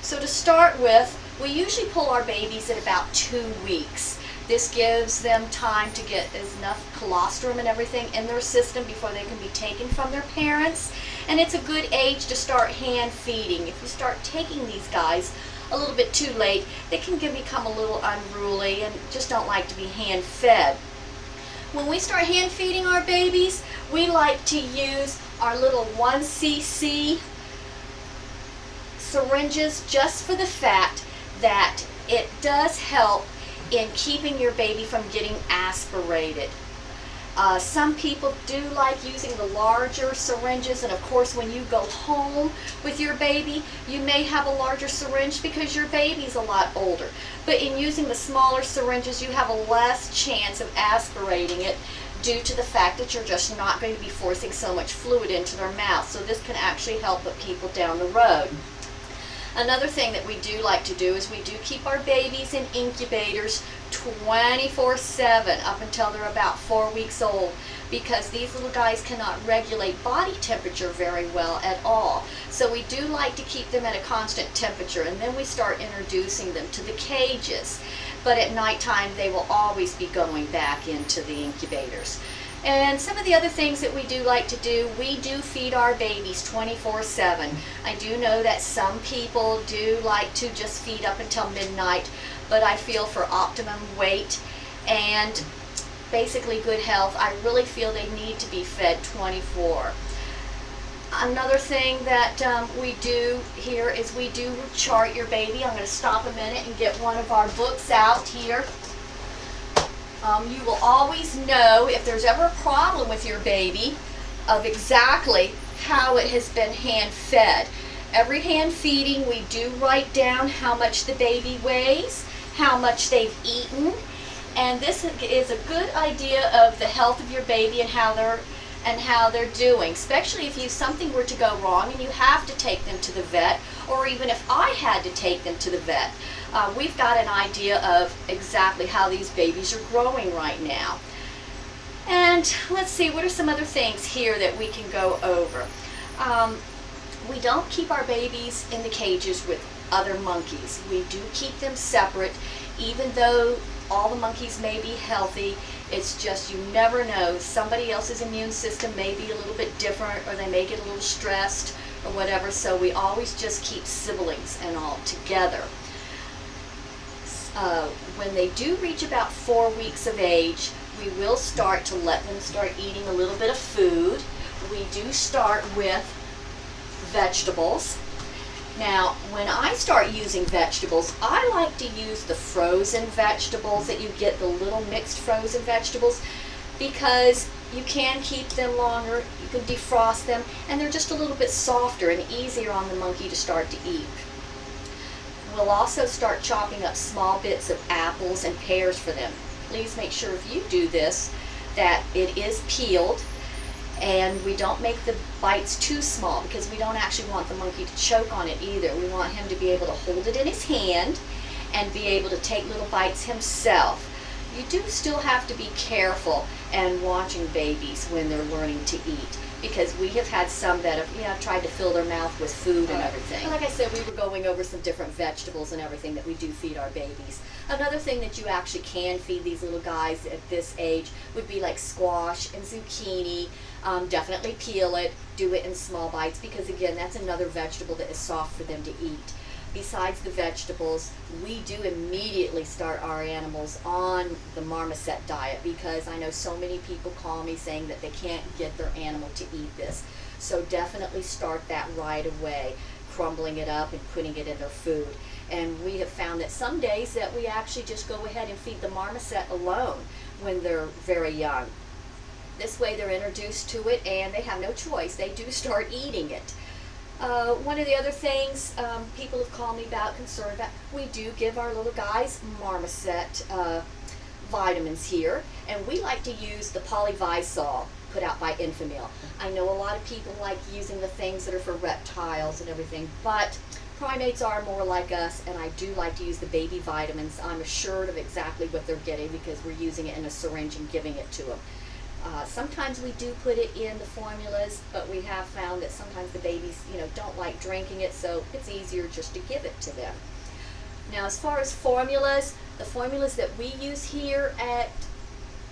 So to start with, we usually pull our babies at about 2 weeks. This gives them time to get enough colostrum and everything in their system before they can be taken from their parents. And it's a good age to start hand feeding. If you start taking these guys a little bit too late, they can become a little unruly and just don't like to be hand fed. When we start hand feeding our babies, we like to use our little 1cc syringes just for the fact that it does help in keeping your baby from getting aspirated. Some people do like using the larger syringes, and of course when you go home with your baby, you may have a larger syringe because your baby's a lot older. But in using the smaller syringes, you have a less chance of aspirating it due to the fact that you're just not going to be forcing so much fluid into their mouth. So this can actually help the people down the road. Another thing that we do like to do is we do keep our babies in incubators 24/7 up until they're about 4 weeks old, because these little guys cannot regulate body temperature very well at all. So we do like to keep them at a constant temperature, and then we start introducing them to the cages. But at nighttime they will always be going back into the incubators. And some of the other things that we do like to do, we do feed our babies 24/7. I do know that some people do like to just feed up until midnight, but I feel for optimum weight and basically good health, I really feel they need to be fed 24. Another thing that we do here is we do chart your baby. I'm going to stop a minute and get one of our books out here. You will always know if there's ever a problem with your baby of exactly how it has been hand fed. Every hand feeding, we do write down how much the baby weighs, how much they've eaten, and this is a good idea of the health of your baby and how they're doing, especially if something were to go wrong and you have to take them to the vet, or even if I had to take them to the vet. We've got an idea of exactly how these babies are growing right now. And let's see, what are some other things here that we can go over? We don't keep our babies in the cages with other monkeys. We do keep them separate, even though all the monkeys may be healthy. It's just you never know. Somebody else's immune system may be a little bit different, or they may get a little stressed or whatever, so we always just keep siblings and all together. When they do reach about 4 weeks of age, we will start to let them start eating a little bit of food. We do start with vegetables. Now, when I start using vegetables, I like to use the frozen vegetables that you get, the little mixed frozen vegetables, because you can keep them longer, you can defrost them, and they're just a little bit softer and easier on the monkey to start to eat. We'll also start chopping up small bits of apples and pears for them. Please make sure if you do this that it is peeled, and we don't make the bites too small because we don't actually want the monkey to choke on it either. We want him to be able to hold it in his hand and be able to take little bites himself. You do still have to be careful and watching babies when they're learning to eat, because we have had some that have tried to fill their mouth with food and everything. Like I said, we were going over some different vegetables and everything that we do feed our babies. Another thing that you actually can feed these little guys at this age would be like squash and zucchini. Definitely peel it, do it in small bites, because again, that's another vegetable that is soft for them to eat. Besides the vegetables, we do immediately start our animals on the marmoset diet, because I know so many people call me saying that they can't get their animal to eat this. So definitely start that right away, crumbling it up and putting it in their food. And we have found that some days that we actually just go ahead and feed the marmoset alone when they're very young. This way they're introduced to it and they have no choice. They do start eating it. One of the other things people have called me about, concerned about, we do give our little guys marmoset vitamins here, and we like to use the polyvisol put out by Infamil. I know a lot of people like using the things that are for reptiles and everything, but primates are more like us, and I do like to use the baby vitamins. I'm assured of exactly what they're getting because we're using it in a syringe and giving it to them. Sometimes we do put it in the formulas, but we have found that sometimes the babies, don't like drinking it, so it's easier just to give it to them. Now, as far as formulas, the formulas that we use here at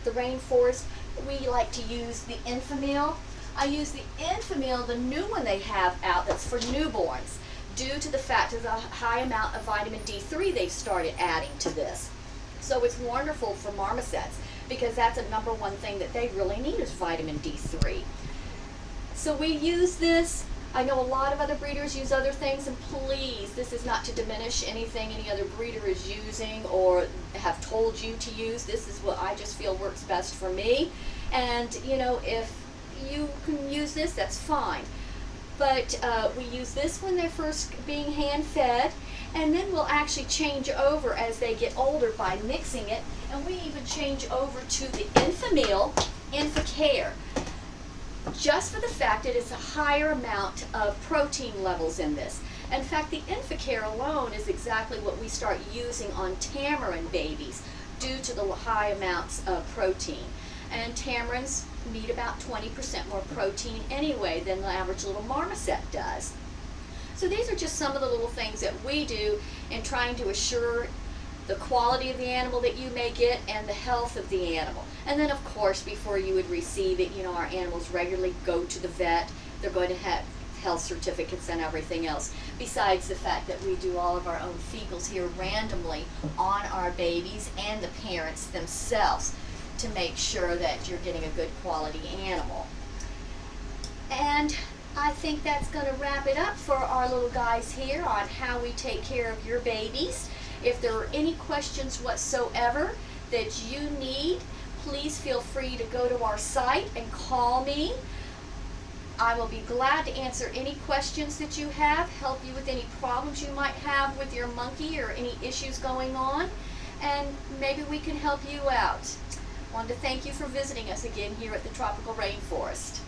the Rainforest, we like to use the Enfamil. I use the Enfamil, the new one they have out that's for newborns, due to the fact of the high amount of vitamin D3 they've started adding to this. So it's wonderful for marmosets, because that's a number one thing that they really need is vitamin D3. So we use this. I know a lot of other breeders use other things, and please, this is not to diminish anything any other breeder is using or have told you to use. This is what I just feel works best for me. And if you can use this, that's fine. But we use this when they're first being hand fed, and then we'll actually change over as they get older by mixing it, and we even change over to the Enfamil Enfacare, just for the fact that it's a higher amount of protein levels in this. In fact, the Enfacare alone is exactly what we start using on tamarin babies due to the high amounts of protein. And tamarins need about 20% more protein anyway than the average little marmoset does. So these are just some of the little things that we do in trying to assure the quality of the animal that you may get and the health of the animal. And then of course, before you would receive it, our animals regularly go to the vet. They're going to have health certificates and everything else, besides the fact that we do all of our own fecals here randomly on our babies and the parents themselves to make sure that you're getting a good quality animal. And I think that's going to wrap it up for our little guys here on how we take care of your babies. If there are any questions whatsoever that you need, please feel free to go to our site and call me. I will be glad to answer any questions that you have, help you with any problems you might have with your monkey or any issues going on, and maybe we can help you out. I wanted to thank you for visiting us again here at the Tropical Rainforest.